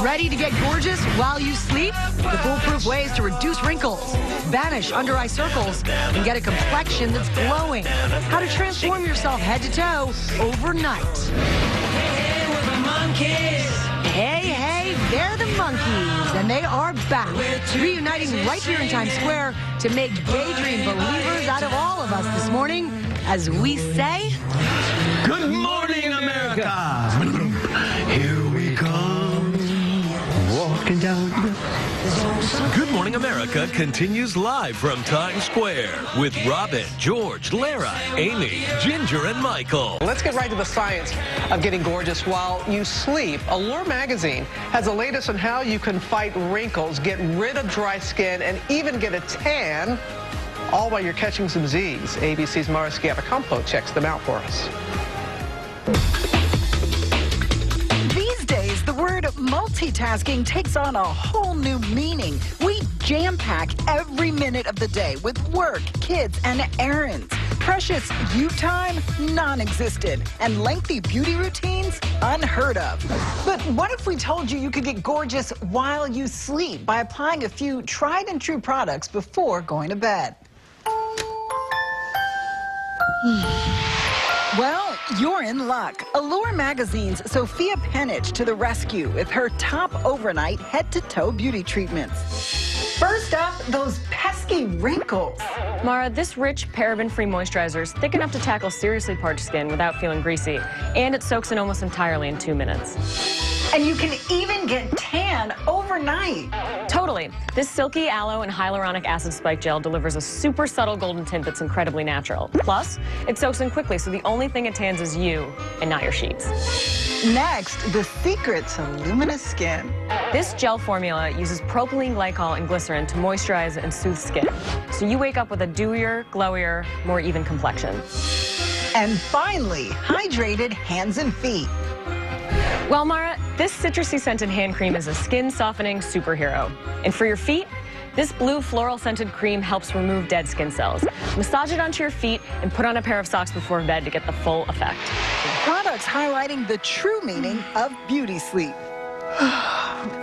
Ready to get gorgeous while you sleep? The foolproof ways to reduce wrinkles, banish under-eye circles, and get a complexion that's glowing. How to transform yourself head to toe overnight. Hey, they're the monkeys, and they are back, reuniting right here in Times Square to make daydream believers out of all of us this morning, as we say, Good morning, America! Here we come, walking down the... Good Morning America continues live from Times Square with Robin, George, Lara, Amy, Ginger, and Michael. Let's get right to the science of getting gorgeous while you sleep. Allure magazine has the latest on how you can fight wrinkles, get rid of dry skin, and even get a tan, all while you're catching some Z's. ABC's Mara Schiavocampo checks them out for us. These days, the word multitasking takes on a whole new meaning. We jam-pack every minute of the day with work, kids, and errands. Precious you time, non-existent. And lengthy beauty routines, unheard of. But what if we told you could get gorgeous while you sleep by applying a few tried and true products before going to bed? Well, you're in luck. Allure Magazine's Sophia Penich to the rescue with her top overnight head-to-toe beauty treatments. First up, those pesky wrinkles. Mara, this rich paraben-free moisturizer is thick enough to tackle seriously parched skin without feeling greasy, and it soaks in almost entirely in 2 minutes. And you can even get tan overnight. Totally. This silky aloe and hyaluronic acid spike gel delivers a super subtle golden tint that's incredibly natural. Plus, it soaks in quickly, so the only thing it tans is you and not your sheets. Next, the secret to luminous skin. This gel formula uses propylene glycol and glycerin to moisturize and soothe skin. So you wake up with a dewier, glowier, more even complexion. And finally, hydrated hands and feet. Well, Mara, this citrusy scented hand cream is a skin softening superhero. And for your feet, this blue floral scented cream helps remove dead skin cells. Massage it onto your feet and put on a pair of socks before bed to get the full effect. Products highlighting the true meaning of beauty sleep.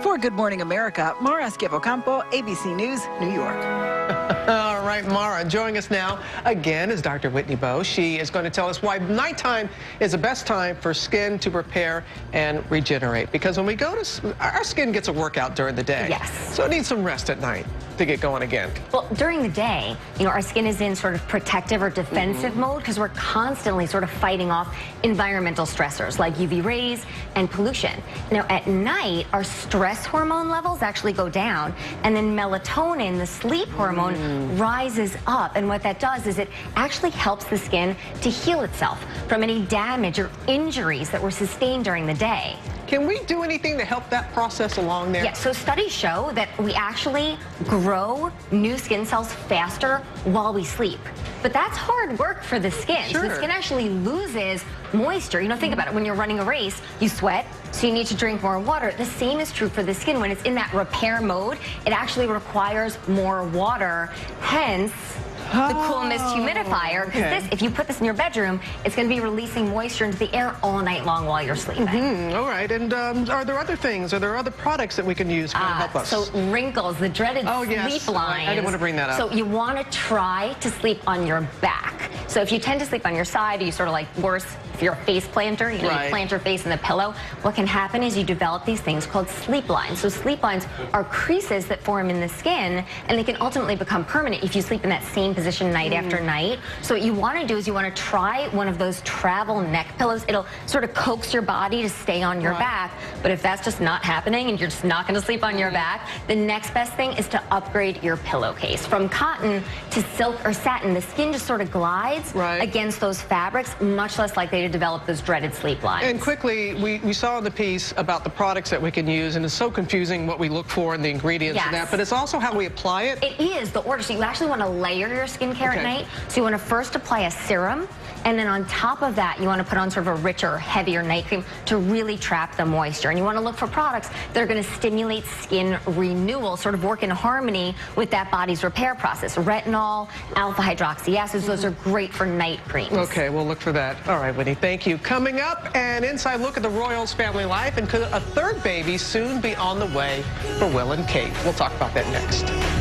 For Good Morning America, Mara Schiavocampo, ABC News, New York. All right, Mara, joining us now again is Dr. Whitney Bowe. She is going to tell us why nighttime is the best time for skin to repair and regenerate. Because when we go to, our skin gets a workout during the day. Yes. So it needs some rest at night to get going again. Well, during the day, our skin is in sort of protective or defensive mode because we're constantly sort of fighting off environmental stressors like UV rays and pollution. Now, at night, our stress hormone levels actually go down, and then melatonin, the sleep hormone, rises up. And what that does is it actually helps the skin to heal itself from any damage or injuries that were sustained during the day. Can we do anything to help that process along there? Yeah, so studies show that we actually grow new skin cells faster while we sleep. But that's hard work for the skin. Sure. So the skin actually loses moisture. Think about it. When you're running a race, you sweat, so you need to drink more water. The same is true for the skin. When it's in that repair mode, it actually requires more water. Hence, the cool mist humidifier, because this, if you put this in your bedroom, it's going to be releasing moisture into the air all night long while you're sleeping. All right, and are there other things, are there other products that we can use to help us? So wrinkles, the dreaded sleep lines. I didn't want to bring that up. So you want to try to sleep on your back. So if you tend to sleep on your side, you sort of like worse if you're a face planter, you plant your face in the pillow, what can happen is you develop these things called sleep lines. So sleep lines are creases that form in the skin, and they can ultimately become permanent if you sleep in that same position night after night. So what you want to do is you want to try one of those travel neck pillows. It'll sort of coax your body to stay on your back. But if that's just not happening and you're just not going to sleep on your back, the next best thing is to upgrade your pillowcase. From cotton to silk or satin, the skin just sort of glides against those fabrics, much less likely to develop those dreaded sleep lines. And quickly, we saw in the piece about the products that we can use, and it's so confusing what we look for and the ingredients and that, but it's also how we apply it. It is the order. So you actually want to layer your skincare at night. So you want to first apply a serum. And then on top of that, you want to put on sort of a richer, heavier night cream to really trap the moisture. And you want to look for products that are going to stimulate skin renewal, sort of work in harmony with that body's repair process. Retinol, alpha hydroxy acids, those are great for night creams. Okay, we'll look for that. All right, Winnie, thank you. Coming up, an inside look at the Royals family life, and could a third baby soon be on the way for Will and Kate? We'll talk about that next.